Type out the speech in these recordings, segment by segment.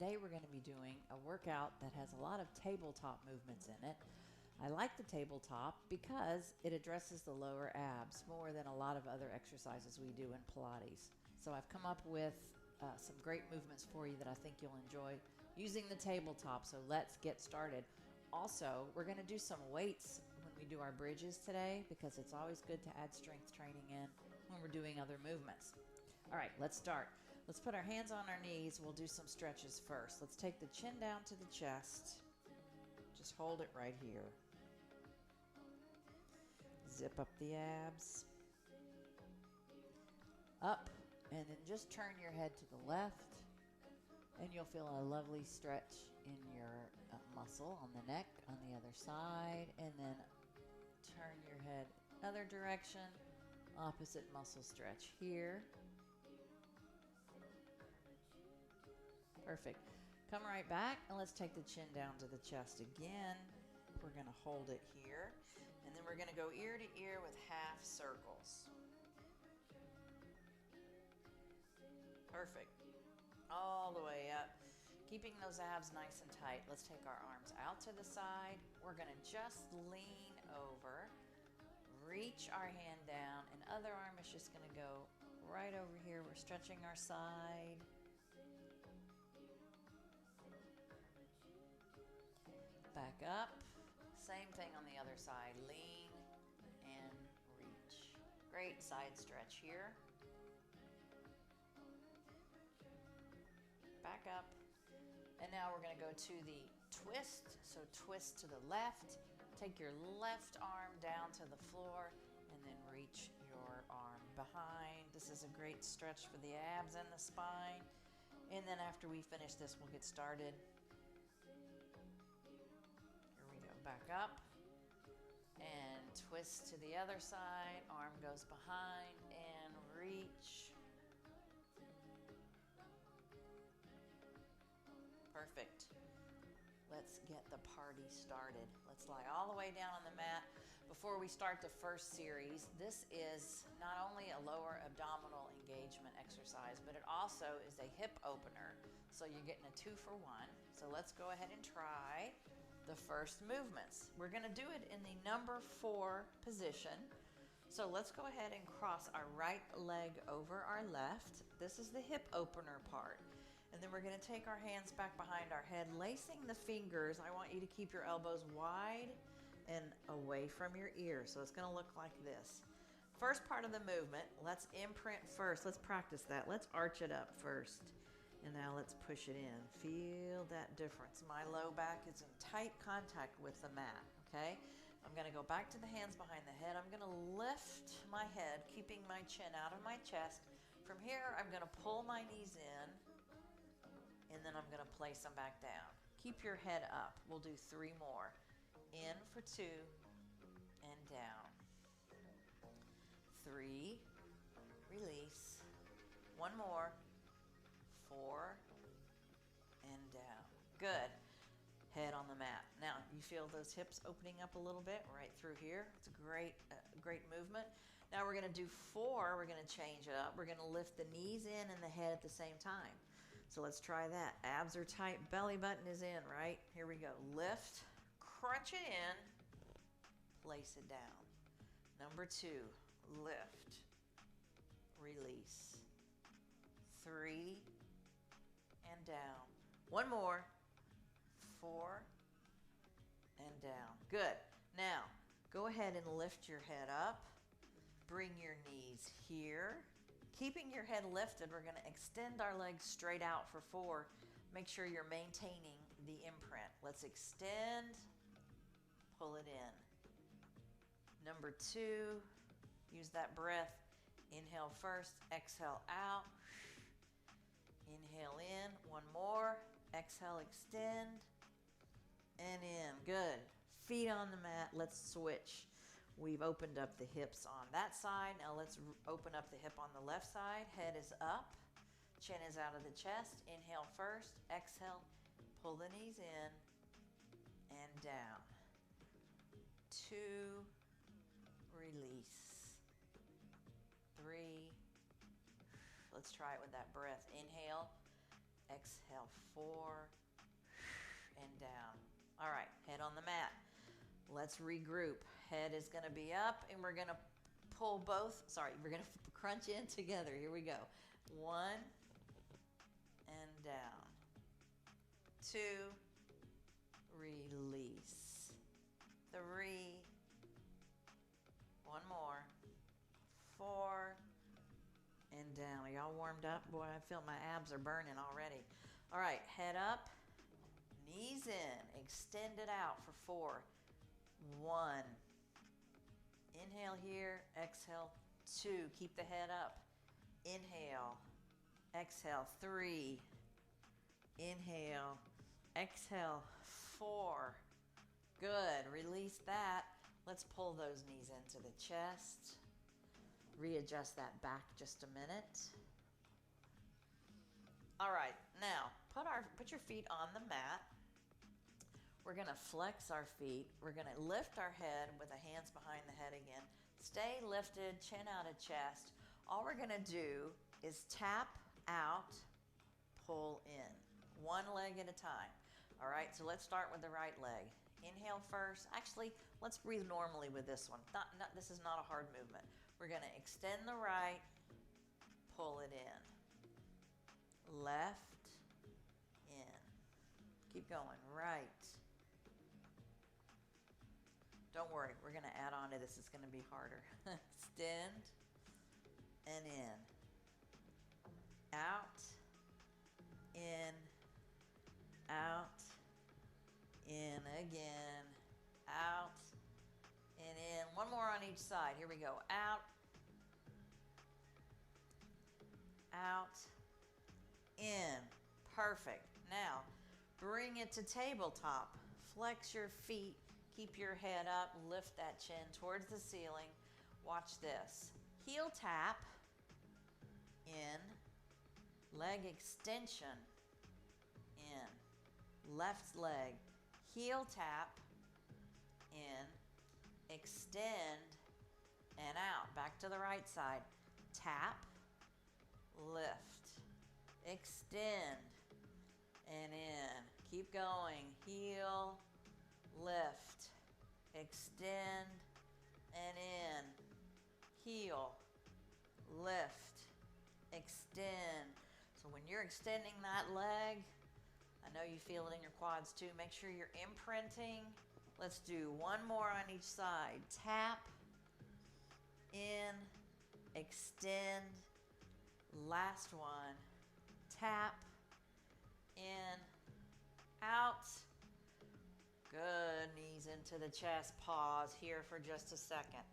Today we're going to be doing a workout that has a lot of tabletop movements in it. I like the tabletop because it addresses the lower abs more than a lot of other exercises we do in Pilates. So I've come up with some great movements for you that I think you'll enjoy using the tabletop. So let's get started. Also, we're going to do some weights when we do our bridges today because it's always good to add strength training in when we're doing other movements. All right, let's start. Let's put our hands on our knees. We'll do some stretches first. Let's take the chin down to the chest. Just hold it right here. Zip up the abs. Up, and then just turn your head to the left, and you'll feel a lovely stretch in your muscle on the neck on the other side, and then turn your head other direction, opposite muscle stretch here. Perfect. Come right back and let's take the chin down to the chest again. We're going to hold it here, and then we're going to go ear to ear with half circles. Perfect. All the way up, keeping those abs nice and tight. Let's take our arms out to the side. We're going to just lean over, reach our hand down, and other arm is just going to go right over here. We're stretching our side. Back up. Same thing on the other side. Lean and reach. Great side stretch here. Back up. And now we're going to go to the twist. So twist to the left. Take your left arm down to the floor and then reach your arm behind. This is a great stretch for the abs and the spine. And then after we finish this, we'll get started. Back up and twist to the other side. Arm goes behind and reach. Perfect. Let's get the party started. Let's lie all the way down on the mat. Before we start the first series, this is not only a lower abdominal engagement exercise, but it also is a hip opener. So you're getting a 2-for-1. So let's go ahead and try the first movements. We're going to do it in the number 4 position. So let's go ahead and cross our right leg over our left. This is the hip opener part. And then we're going to take our hands back behind our head, lacing the fingers. I want you to keep your elbows wide and away from your ears. So it's going to look like this. First part of the movement, let's imprint first. Let's practice that. Let's arch it up first. And now let's push it in. Feel that difference. My low back is in tight contact with the mat, okay? I'm gonna go back to the hands behind the head. I'm gonna lift my head, keeping my chin out of my chest. From here, I'm gonna pull my knees in, and then I'm gonna place them back down. Keep your head up. We'll do 3 more. In for 2, and down. 3, release. 1 more. 4, and down. Good. Head on the mat. Now, you feel those hips opening up a little bit right through here. It's a great movement. Now we're going to do 4. We're going to change it up. We're going to lift the knees in and the head at the same time. So let's try that. Abs are tight. Belly button is in, right? Here we go. Lift. Crunch it in. Place it down. Number 2. Lift. Release. 3, and down. 1 more. 4, and down. Good. Now, go ahead and lift your head up. Bring your knees here. Keeping your head lifted, we're going to extend our legs straight out for 4. Make sure you're maintaining the imprint. Let's extend. Pull it in. Number 2, use that breath. Inhale first, exhale out. Inhale in, 1 more. Exhale, extend, and in. Good. Feet on the mat. Let's switch. We've opened up the hips on that side. Now let's open up the hip on the left side. Head is up. Chin is out of the chest. Inhale first. Exhale. Pull the knees in and down. 2. Release. 3. Let's try it with that breath. Inhale, Exhale, 4, and down. All right, head on the mat. Let's regroup. Head is going to be up, and we're going to pull both. We're going to crunch in together. Here we go. 1 and down. 2, release. 3, one more. 4, and down. Are y'all warmed up? Boy, I feel my abs are burning already. All right, head up, knees in, extend it out for 4. 1. Inhale here, exhale, 2. Keep the head up. Inhale, exhale, 3. Inhale, exhale, 4. Good, release that. Let's pull those knees into the chest. Readjust that back just a minute. All right, now put your feet on the mat. We're gonna flex our feet. We're gonna lift our head with the hands behind the head again. Stay lifted, chin out of chest. All we're gonna do is tap out, pull in. One leg at a time. All right, so let's start with the right leg. Inhale first. Actually, let's breathe normally with this one. This is not a hard movement. We're going to extend the right, pull it in. Left, in. Keep going. Right. Don't worry, we're going to add on to this. It's going to be harder. Extend and in. Out, in, out, in again, out, and in. One more on each side. Here we go. Out, out, in. Perfect. Now, bring it to tabletop. Flex your feet. Keep your head up. Lift that chin towards the ceiling. Watch this. Heel tap, in. Leg extension, in. Left leg. Heel tap, in. Extend, and out. Back to the right side. Tap, lift, extend, and in. Keep going. Heel, lift, extend, and in. Heel, lift, extend. So when you're extending that leg, I know you feel it in your quads too. Make sure you're imprinting. Let's do one more on each side. Tap, in, extend. Last one. Tap, in, out. Good. Knees into the chest. Pause here for just a second.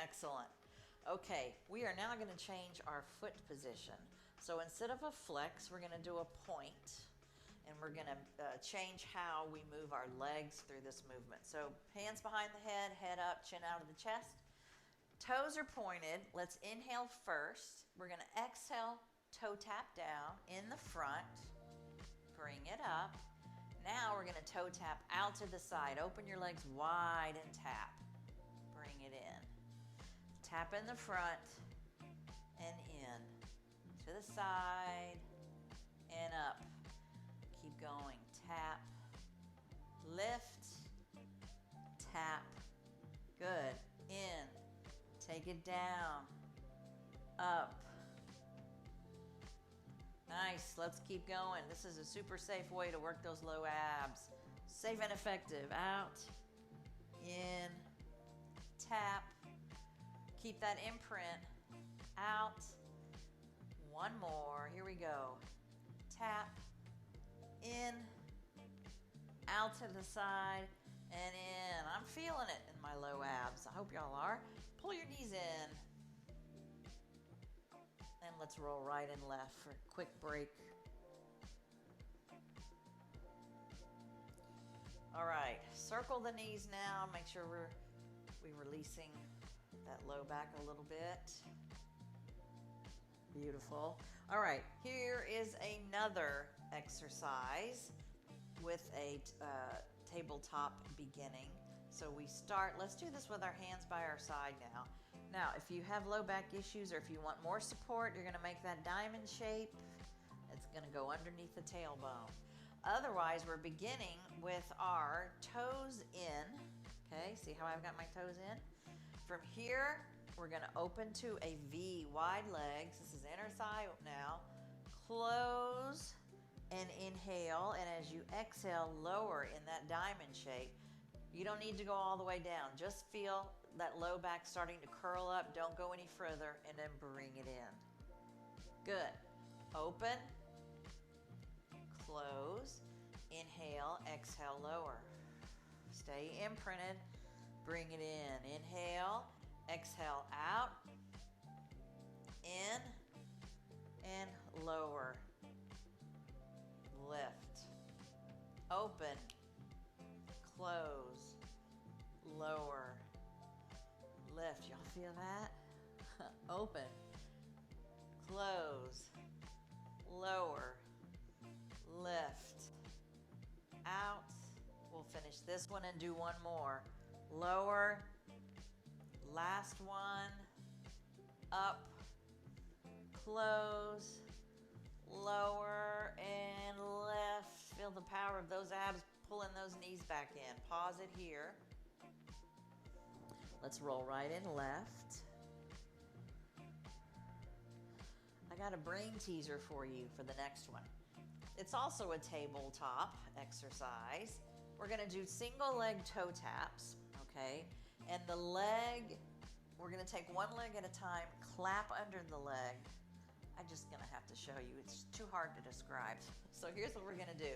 Excellent. Okay, we are now going to change our foot position. So instead of a flex, we're going to do a point, and we're going to change how we move our legs through this movement. So hands behind the head up, chin out of the chest. Toes are pointed. Let's inhale first. We're going to exhale, toe tap down in the front. Bring it up. Now we're going to toe tap out to the side. Open your legs wide and tap. Bring it in. Tap in the front and in. To the side and up. Keep going. Tap, lift, tap. Good. In. Take it down. Up. Nice. Let's keep going. This is a super safe way to work those low abs. Safe and effective. Out. In. Tap. Keep that imprint. Out. One more. Here we go. Tap. In. Out to the side. And in. I'm feeling it in my low abs. I hope y'all are. Pull your knees in. And let's roll right and left for a quick break. All right. Circle the knees now. Make sure we're releasing that low back a little bit. Beautiful. All right, here is another exercise with a tabletop beginning. So we start, let's do this with our hands by our side now. Now, if you have low back issues or if you want more support, you're gonna make that diamond shape. It's gonna go underneath the tailbone. Otherwise, we're beginning with our toes in. Okay, see how I've got my toes in? From here, we're gonna open to a V, wide legs. This is inner thigh now. Close and inhale, and as you exhale, lower in that diamond shape. You don't need to go all the way down. Just feel that low back starting to curl up. Don't go any further, and then bring it in. Good. Open, close, inhale, exhale, lower. Stay imprinted, bring it in. Inhale, exhale out, in, and lower. Lift, open, close, lower, lift. Y'all feel that? Open, close, lower, lift, out. We'll finish this one and do one more. Lower, last one, up, close, lower, and lift. Feel the power of those abs pulling those knees back in. Pause it here. Let's roll right in left. I got a brain teaser for you for the next one. It's also a tabletop exercise. We're gonna do single leg toe taps, okay? And the leg, we're gonna take one leg at a time, clap under the leg. I'm just gonna have to show you. It's too hard to describe. So here's what we're gonna do.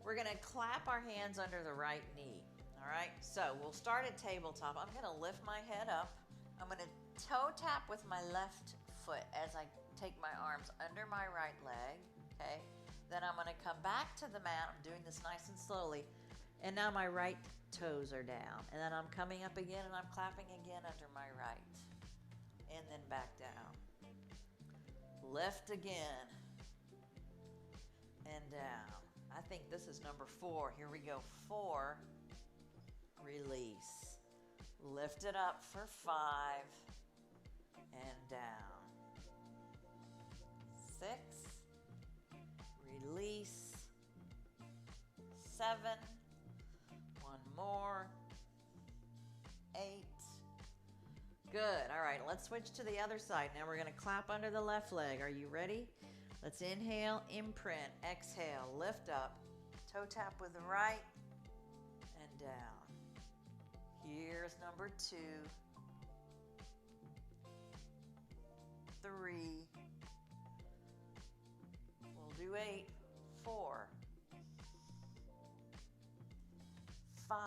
We're gonna clap our hands under the right knee, all right? So we'll start at tabletop. I'm gonna lift my head up. I'm gonna toe tap with my left foot as I take my arms under my right leg, okay? Then I'm gonna come back to the mat. I'm doing this nice and slowly. And now my right toes are down. And then I'm coming up again and I'm clapping again under my right. And then back down. Lift again. And down. I think this is number 4. Here we go. 4. Release. Lift it up for 5. And down. 6. Release. 7. One more. 8. Good. All right, let's switch to the other side. Now we're going to clap under the left leg. Are you ready? Let's inhale, imprint, exhale, lift up, toe tap with the right, and down. Here's number 2. 3. We'll do 8. 4. 5.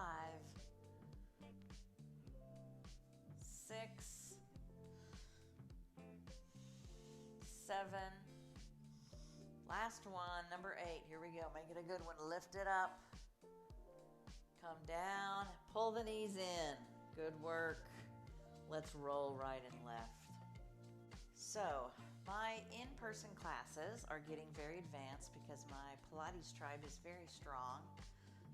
6. 7. Last one, number 8. Here we go. Make it a good one. Lift it up. Come down. Pull the knees in. Good work. Let's roll right and left. So, my in-person classes are getting very advanced because my Pilates tribe is very strong.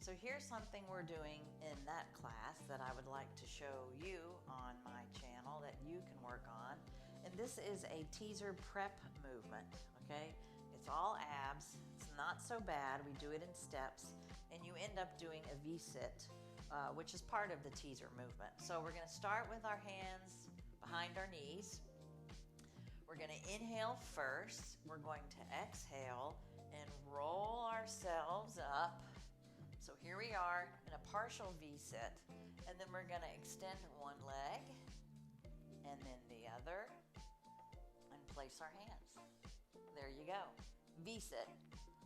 So here's something we're doing in that class that I would like to show you on my channel that you can work on. And this is a teaser prep movement, okay? It's all abs. It's not so bad. We do it in steps. And you end up doing a V-sit, which is part of the teaser movement. So we're going to start with our hands behind our knees. We're going to inhale first. We're going to exhale and roll ourselves up. So here we are in a partial V-sit. And then we're going to extend one leg and then the other and place our hands. There you go. V-sit.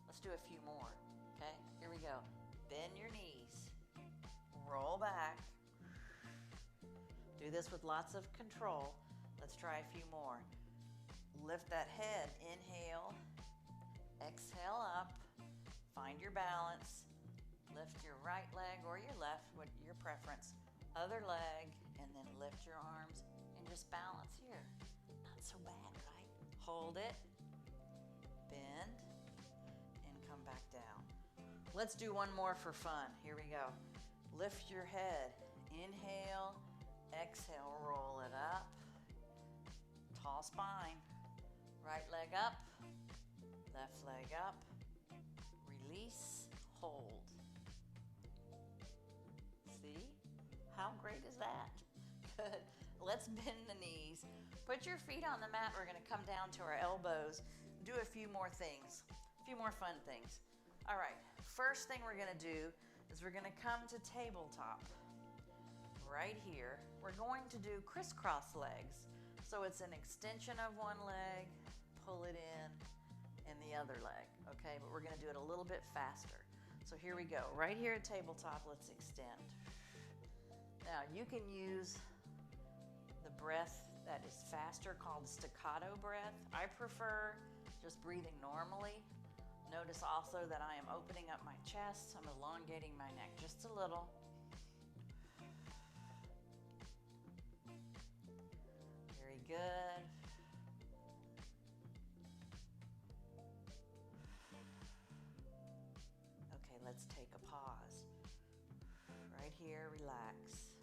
Let's do a few more. Okay, here we go. Bend your knees. Roll back. Do this with lots of control. Let's try a few more. Lift that head. Inhale. Exhale up. Find your balance. Lift your right leg or your left, what your preference. Other leg, and then lift your arms and just balance here. Not so bad, right? Hold it. Bend. And come back down. Let's do one more for fun. Here we go. Lift your head. Inhale. Exhale. Roll it up. tall spine. Right leg up, left leg up, release, hold. See? How great is that? Good. Let's bend the knees. Put your feet on the mat. We're going to come down to our elbows. Do a few more things, a few more fun things. All right, first thing we're going to do is we're going to come to tabletop. Right here, we're going to do crisscross legs. So it's an extension of one leg, pull it in, and the other leg, okay? But we're gonna do it a little bit faster. So here we go. Right here at tabletop, let's extend. Now, you can use the breath that is faster called staccato breath. I prefer just breathing normally. Notice also that I am opening up my chest. I'm elongating my neck just a little. Very good. Okay, let's take a pause. Right here, relax.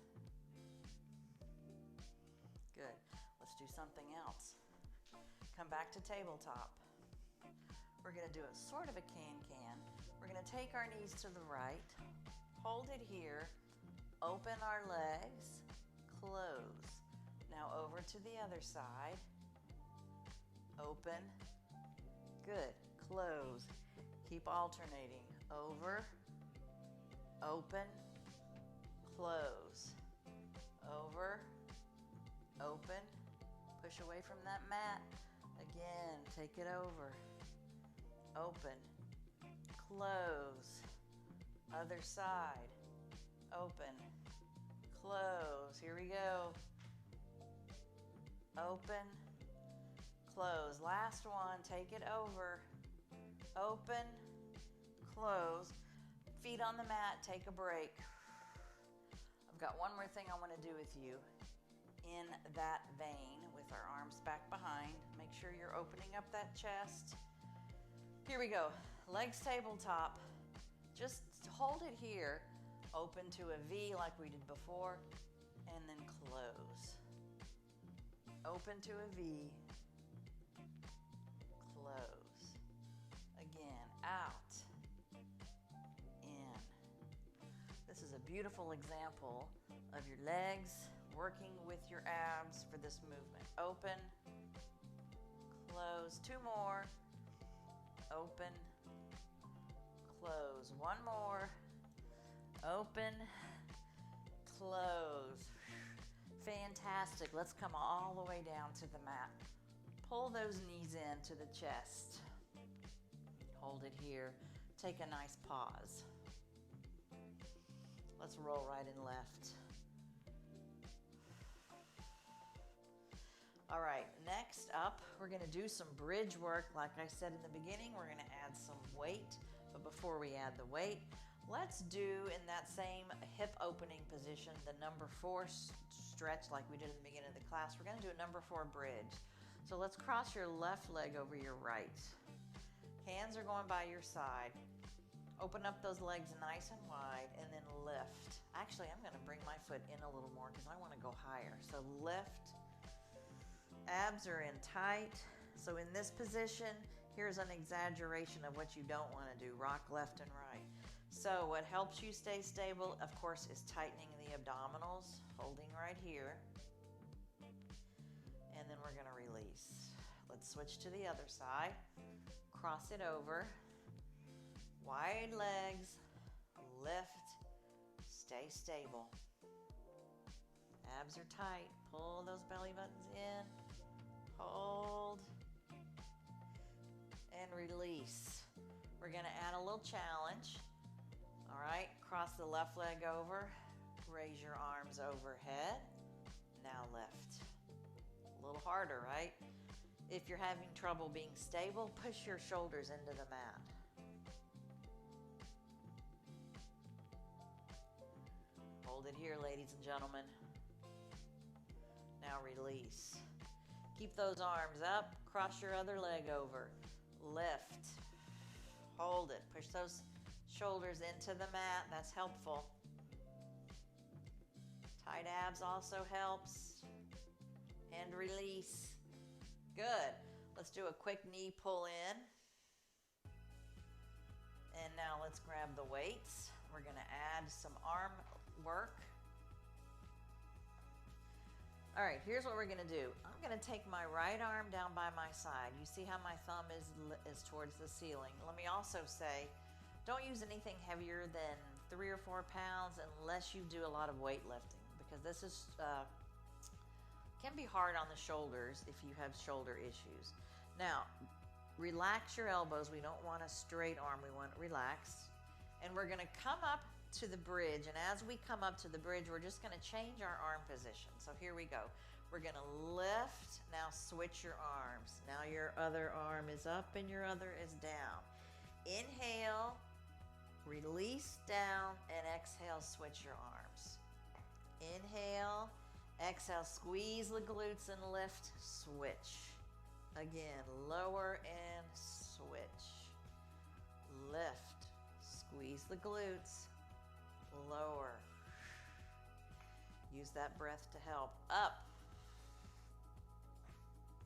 Good. Let's do something else. Come back to tabletop. We're going to do it sort of a can-can. We're going to take our knees to the right, hold it here, open our legs, close. Now over to the other side. Open. Good. Close. Keep alternating. Over, open, close. Over, open, push away from that mat. Again, take it over. Open, close. Other side. Open, close. Here we go. Open, close. Last one, take it over. Open, close. Feet on the mat, take a break. I've got one more thing I want to do with you. In that vein, with our arms back behind, make sure you're opening up that chest. Here we go. Legs tabletop. Just hold it here. Open to a V like we did before, and then close. Open to a V. Close. Again, out. In. This is a beautiful example of your legs working with your abs for this movement. Open. Close. Two more. Open. Close. One more. Open. Close. Fantastic. Let's come all the way down to the mat. Pull those knees in to the chest. Hold it here. Take a nice pause. Let's roll right and left. All right, next up, we're gonna do some bridge work. Like I said in the beginning, we're gonna add some weight. But before we add the weight, let's do in that same hip opening position, the number 4 stretch like we did in the beginning of the class. We're gonna do a number 4 bridge. So let's cross your left leg over your right. Hands are going by your side. Open up those legs nice and wide and then lift. Actually, I'm gonna bring my foot in a little more because I wanna go higher. So lift. Abs are in tight. So in this position, here's an exaggeration of what you don't want to do. Rock left and right. So what helps you stay stable, of course, is tightening the abdominals, holding right here. And then we're going to release. Let's switch to the other side. Cross it over. Wide legs. Lift. Stay stable. Abs are tight. Pull those belly buttons in. Hold. And release. We're going to add a little challenge. All right, cross the left leg over. Raise your arms overhead. Now lift. A little harder, right? If you're having trouble being stable, push your shoulders into the mat. Hold it here, ladies and gentlemen. Now release. Keep those arms up. Cross your other leg over. Lift. Hold it. Push those shoulders into the mat. That's helpful. Tight abs also helps. And release. Good. Let's do a quick knee pull in. And now let's grab the weights. We're going to add some arm work. All right, here's what we're going to do. I'm going to take my right arm down by my side. You see how my thumb is towards the ceiling. Let me also say, don't use anything heavier than 3 or 4 pounds unless you do a lot of weightlifting, because this is can be hard on the shoulders if you have shoulder issues. Now, relax your elbows. We don't want a straight arm. We want relaxed. And we're going to come up to the bridge. And as we come up to the bridge, we're just going to change our arm position. So here we go. We're going to lift. Now switch your arms. Now your other arm is up and your other is down. Inhale, release down, and exhale, switch your arms. Inhale, exhale, squeeze the glutes and lift, switch. Again, lower and switch. Lift, squeeze the glutes, lower. Use that breath to help. Up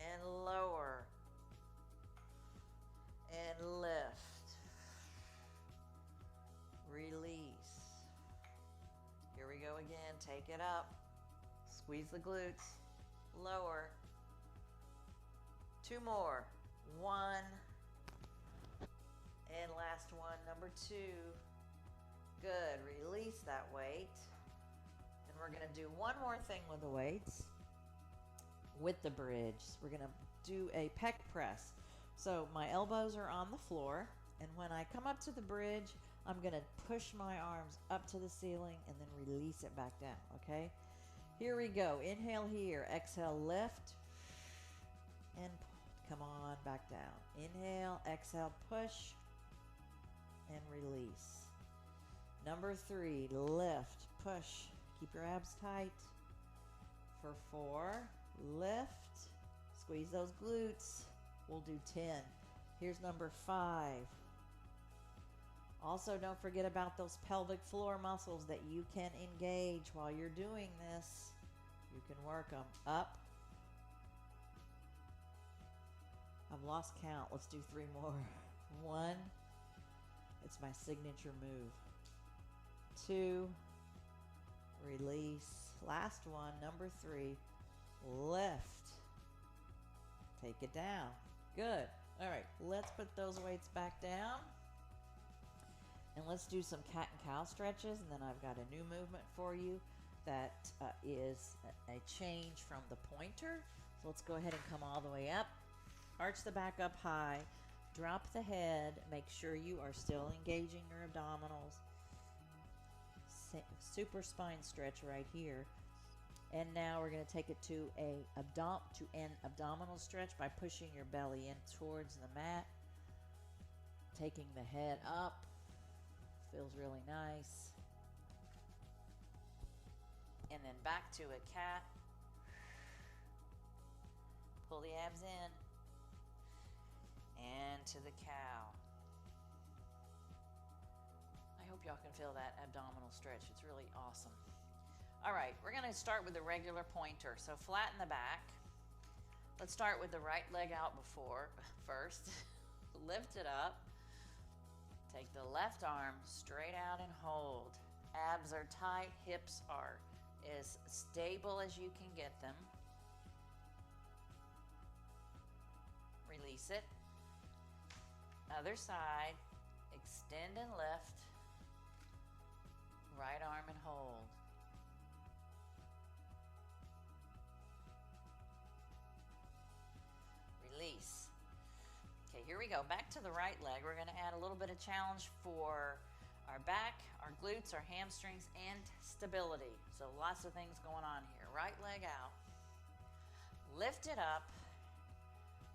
and lower and lift. Release. Here we go again. Take it up. Squeeze the glutes. Lower. 2 more. 1. And last one, number 2. Good. Release that weight. And we're going to do one more thing with the weights. With the bridge. We're going to do a pec press. So my elbows are on the floor. And when I come up to the bridge, I'm going to push my arms up to the ceiling and then release it back down, okay? Here we go. Inhale here. Exhale, lift. And come on, back down. Inhale, exhale, push. And release. Number 3, lift, push. Keep your abs tight. For 4, lift. Squeeze those glutes. We'll do 10. Here's number 5. Also, don't forget about those pelvic floor muscles that you can engage while you're doing this. You can work them. Up. I've lost count. Let's do 3 more. 1. It's my signature move. 2. Release. Last one, number 3. Lift. Take it down. Good. All right, let's put those weights back down. And let's do some cat and cow stretches. And then I've got a new movement for you that is a change from the pointer. So let's go ahead and come all the way up. Arch the back up high. Drop the head. Make sure you are still engaging your abdominals. Super spine stretch right here. And now we're going to take it to an abdominal stretch by pushing your belly in towards the mat. Taking the head up. Feels really nice. And then back to a cat. Pull the abs in. And to the cow. I hope y'all can feel that abdominal stretch. It's really awesome. All right, we're going to start with the regular pointer. So flatten the back. Let's start with the right leg out first. Lift it up. Take the left arm straight out and hold. Abs are tight, hips are as stable as you can get them. Release it. Other side. Extend and lift. Right arm and hold. Release. Okay, here we go. Back to the right leg. We're going to add a little bit of challenge for our back, our glutes, our hamstrings, and stability. So lots of things going on here. Right leg out. Lift it up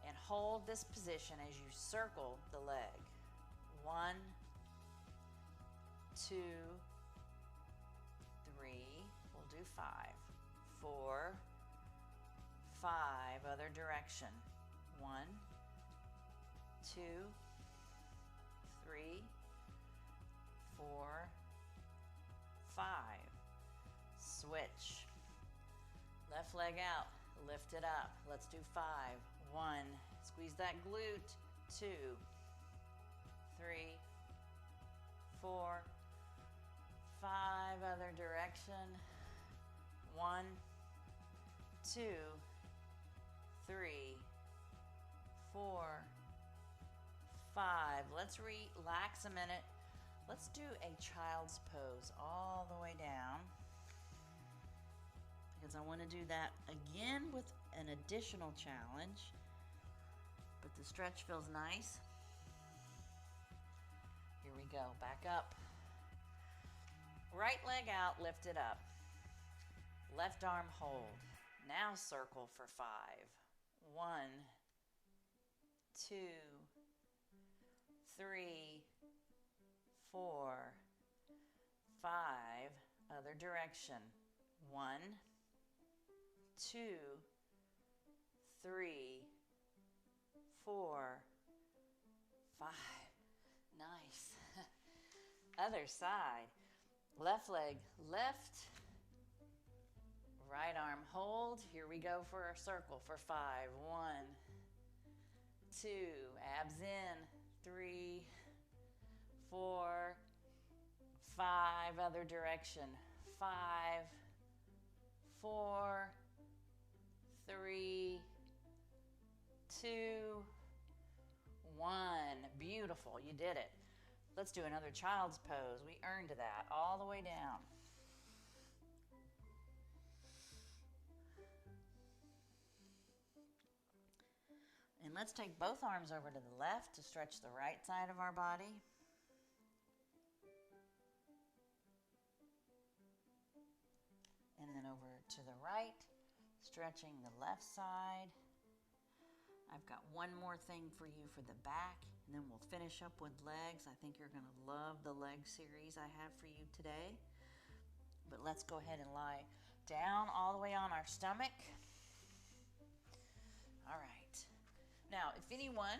and hold this position as you circle the leg. 1, 2, 3. We'll do 5. 4, 5. Other direction. 1, 2, 3, 4, 5. Switch. Left leg out. Lift it up. Let's do 5. 1. Squeeze that glute. 2, 3, 4, 5. Other direction. 1, 2, 3, 4, 5. Let's relax a minute. Let's do a child's pose all the way down, because I want to do that again with an additional challenge, but the stretch feels nice. Here we go. Back up. Right leg out, lift it up. Left arm hold. Now circle for 5. 1, 2, 3, 4, 5. Other direction. 1, 2, 3, 4, 5. Nice. Other side. Left leg lift. Right arm hold. Here we go for our circle for 5. 1, 2, abs in. 3, 4, 5. Other direction. 5, 4, 3, 2, 1. Beautiful. You did it. Let's do another child's pose. We earned that all the way down. And let's take both arms over to the left to stretch the right side of our body. And then over to the right, stretching the left side. I've got one more thing for you for the back, and then we'll finish up with legs. I think you're going to love the leg series I have for you today. But let's go ahead and lie down all the way on our stomach. All right. Now, if anyone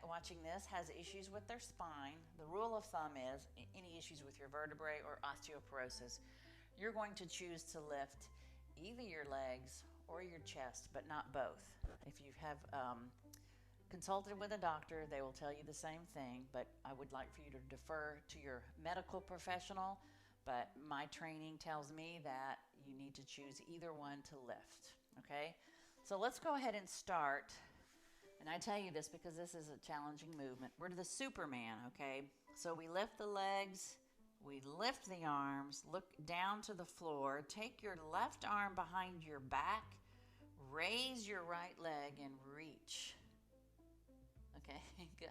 watching this has issues with their spine, the rule of thumb is any issues with your vertebrae or osteoporosis, you're going to choose to lift either your legs or your chest, but not both. If you have consulted with a doctor, they will tell you the same thing, but I would like for you to defer to your medical professional, but my training tells me that you need to choose either one to lift, okay? So let's go ahead and start. And I tell you this because this is a challenging movement. We're the Superman, okay? So we lift the legs, we lift the arms, look down to the floor, take your left arm behind your back, raise your right leg and reach. Okay, good.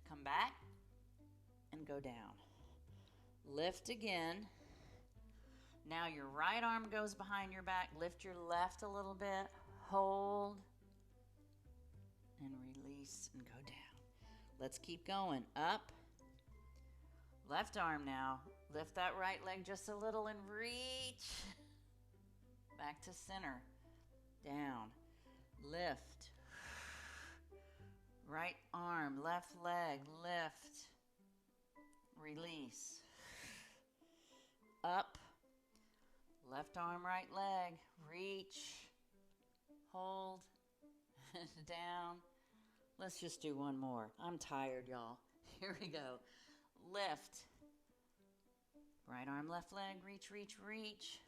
Come back and go down. Lift again. Now your right arm goes behind your back. Lift your left a little bit. Hold. And release and go down. Let's keep going. Up. Left arm now. Lift that right leg just a little and reach. Back to center. Down. Lift. Right arm, left leg, lift. Release. Up. Left arm, right leg. Reach. Hold. Down. Let's just do one more. I'm tired, y'all. Here we go. Lift. Right arm, left leg. Reach, reach, reach.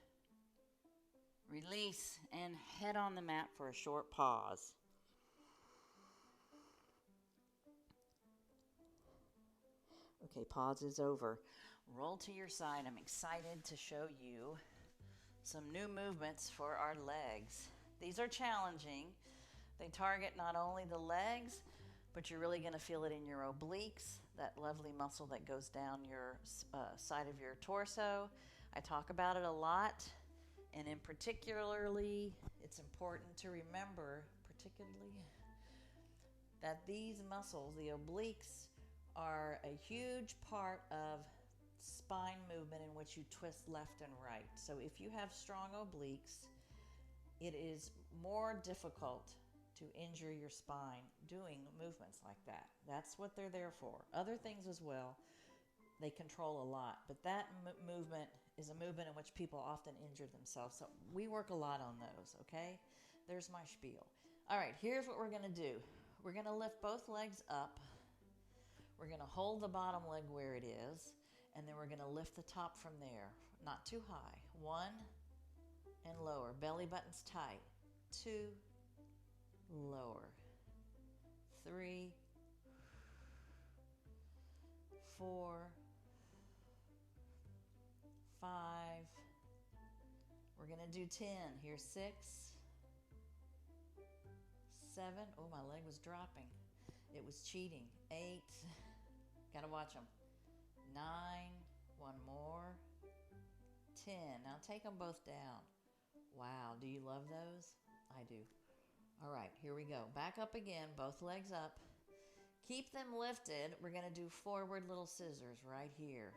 Release and head on the mat for a short pause. Okay, pause is over. Roll to your side. I'm excited to show you some new movements for our legs. These are challenging. They target not only the legs, but you're really going to feel it in your obliques, that lovely muscle that goes down your side of your torso. I talk about it a lot, and in particularly, it's important to remember, particularly, that these muscles, the obliques, are a huge part of spine movement in which you twist left and right. So if you have strong obliques, it is more difficult to injure your spine doing movements like that. That's what they're there for. Other things as well, they control a lot, but that movement is a movement in which people often injure themselves. So we work a lot on those, okay? There's my spiel. All right, here's what we're going to do. We're going to lift both legs up. We're going to hold the bottom leg where it is, and then we're going to lift the top from there. Not too high. 1 and lower. Belly button's tight. 2, lower. 3, 4, 5. We're going to do 10. Here's 6, 7. Oh, my leg was dropping. It was cheating. 8. Gotta watch them. 9. One more. 10. Now take them both down. Wow, do you love those? I do. All right, here we go. Back up again, both legs up. Keep them lifted. We're going to do forward little scissors right here.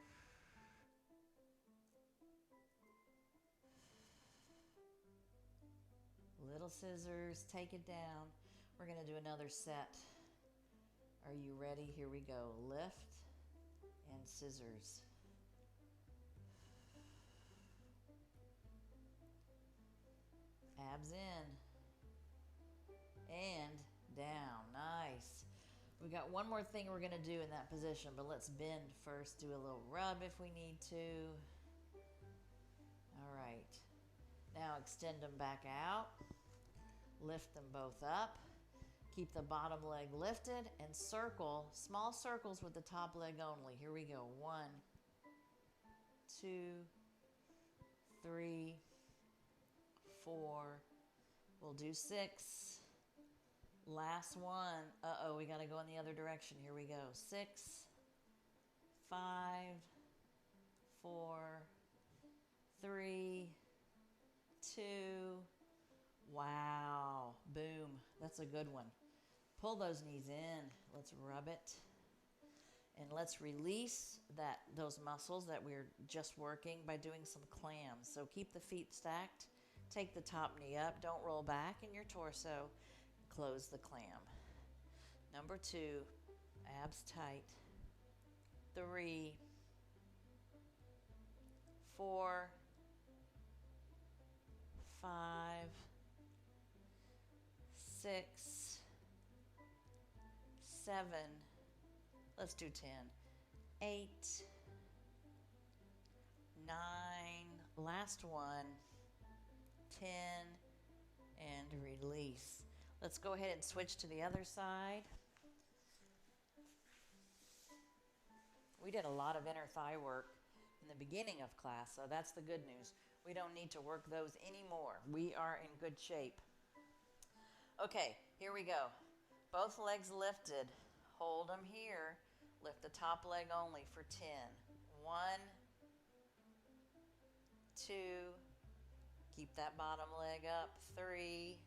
Little scissors, take it down. We're going to do another set. Are you ready? Here we go. Lift and scissors. Abs in and down. Nice. We got one more thing we're going to do in that position, but let's bend first. Do a little rub if we need to. All right. Now extend them back out. Lift them both up. Keep the bottom leg lifted and circle, small circles with the top leg only. Here we go. 1, 2, 3, 4. We'll do 6. Last one. Uh-oh, we got to go in the other direction. Here we go. 6, 5, 4, 3, 2. Wow. Boom. That's a good one. Pull those knees in. Let's rub it. And let's release those muscles that we're just working by doing some clams. So keep the feet stacked. Take the top knee up. Don't roll back in your torso. Close the clam. Number 2, abs tight. 3, 4, 5, 6, 7. Let's do 10. 8, 9. Last one. 10. And release. Let's go ahead and switch to the other side. We did a lot of inner thigh work in the beginning of class, so that's the good news. We don't need to work those anymore. We are in good shape. Okay, here we go. Both legs lifted. Hold them here. Lift the top leg only for 10. 1, 2. Keep that bottom leg up. 3,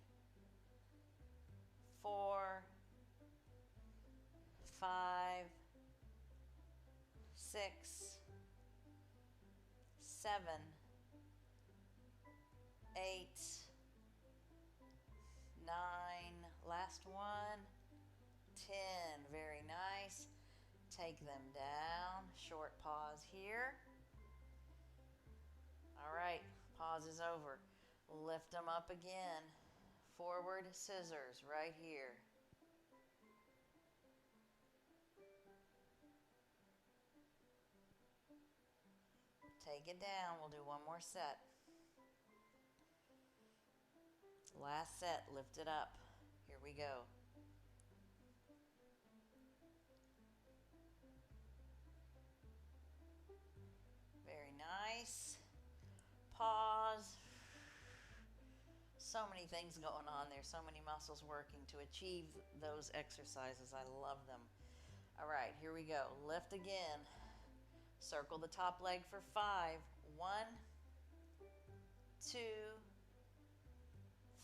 4, 5, 6, 7, 8, 9. Last one. 10. Very nice. Take them down. Short pause here. All right. Pause is over. Lift them up again. Forward scissors right here. Take it down. We'll do one more set. Last set. Lift it up. Here we go. Very nice. Pause. So many things going on there, so many muscles working to achieve those exercises. I love them. All right, here we go. Lift again. Circle the top leg for 5. 1, 2,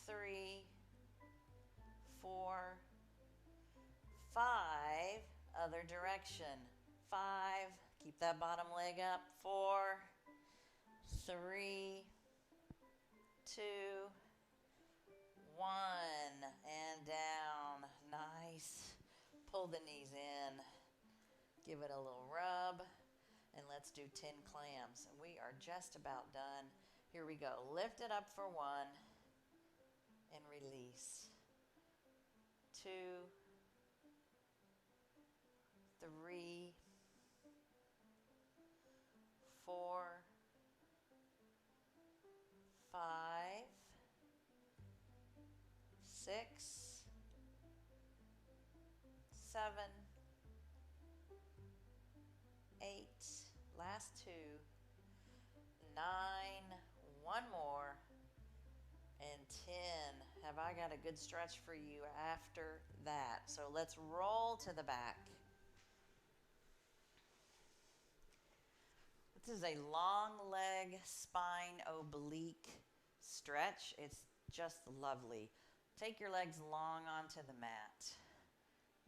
3, 4, 5. Other direction. 5. Keep that bottom leg up. 4, 3, 2, 1. And down. Nice. Pull the knees in. Give it a little rub. And let's do 10 clams. We are just about done. Here we go. Lift it up for 1 and release. 2, 3, 4, 5, 6, 7, 8, last 2, 9, one more, and 10. Have I got a good stretch for you after that? So let's roll to the back. This is a long leg spine oblique stretch. It's just lovely. Take your legs long onto the mat.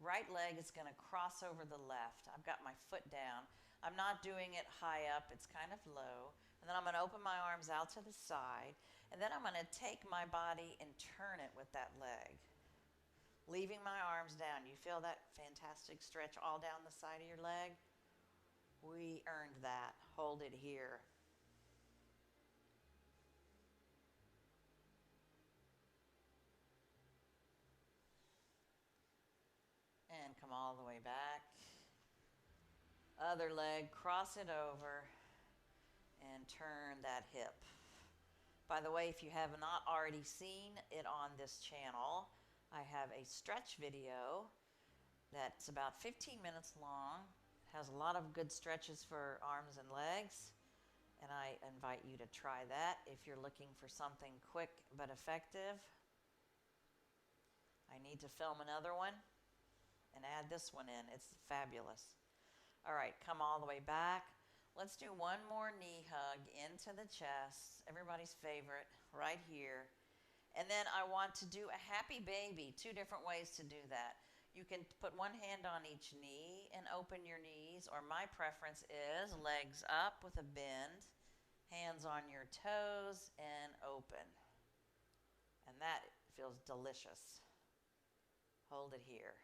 Right leg is going to cross over the left. I've got my foot down. I'm not doing it high up. It's kind of low. And then I'm going to open my arms out to the side. And then I'm going to take my body and turn it with that leg, leaving my arms down. You feel that fantastic stretch all down the side of your leg? We earned that. Hold it here. And come all the way back. Other leg, cross it over and turn that hip. By the way, if you have not already seen it on this channel, I have a stretch video that's about 15 minutes long. Has a lot of good stretches for arms and legs, and I invite you to try that if you're looking for something quick but effective. I need to film another one and add this one in. It's fabulous. All right, come all the way back. Let's do one more knee hug into the chest, everybody's favorite, right here. And then I want to do a happy baby, 2 different ways to do that. You can put one hand on each knee and open your knees, or my preference is legs up with a bend, hands on your toes and open. And that feels delicious. Hold it here.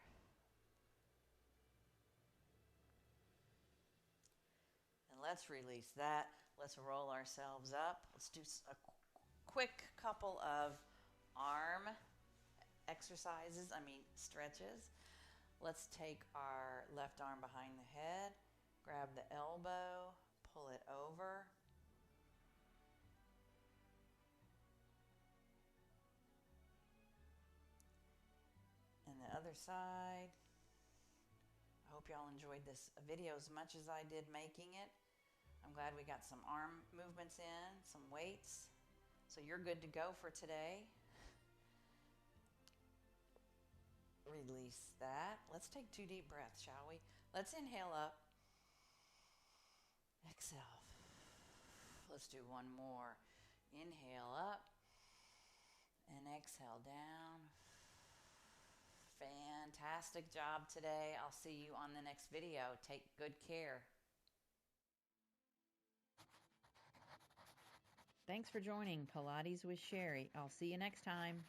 And let's release that. Let's roll ourselves up. Let's do a quick couple of arm stretches. Let's take our left arm behind the head, grab the elbow, pull it over. And the other side. I hope y'all enjoyed this video as much as I did making it. I'm glad we got some arm movements in, some weights. So you're good to go for today. Release that. Let's take 2 deep breaths, shall we? Let's inhale up. Exhale. Let's do one more. Inhale up and exhale down. Fantastic job today. I'll see you on the next video. Take good care. Thanks for joining Pilates with Sherry. I'll see you next time.